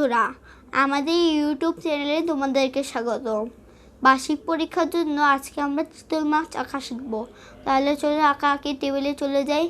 বন্ধুরা, আমাদের ইউটিউব চ্যানেলে তোমাদেরকে স্বাগত। বার্ষিক পরীক্ষার জন্য আজকে আমরা চিতল মাছ আঁকা শিখব। তাহলে চলো আঁকি টেবিলে চলে যাই।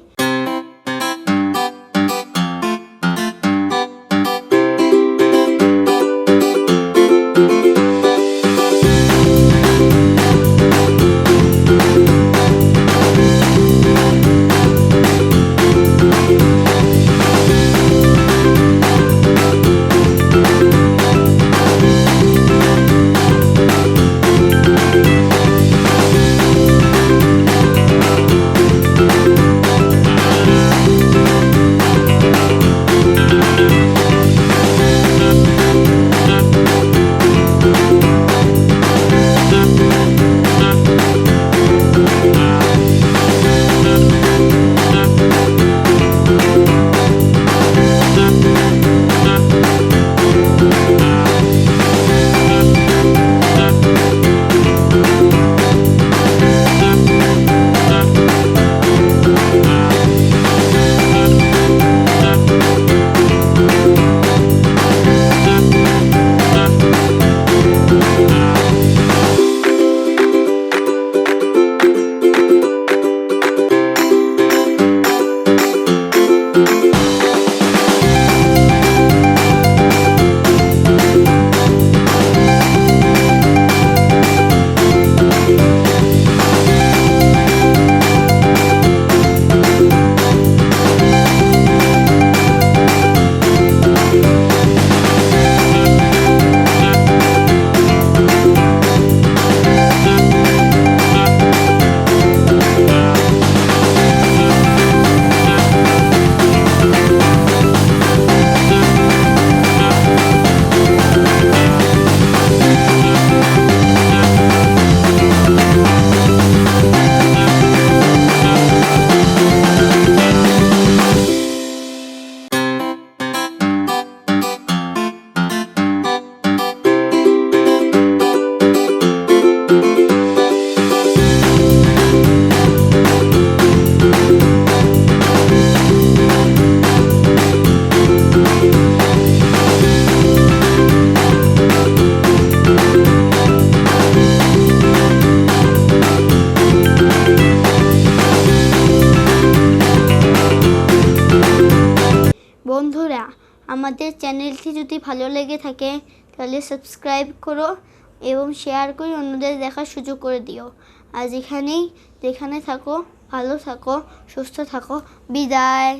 বন্ধুরা, আমাদের চ্যানেলটি যদি ভালো লেগে থাকে তাহলে সাবস্ক্রাইব করো এবং শেয়ার করে অন্যদের দেখার সুযোগ করে দিও। আজ যেখানে থাকো ভালো থাকো, সুস্থ থাকো। বিদায়।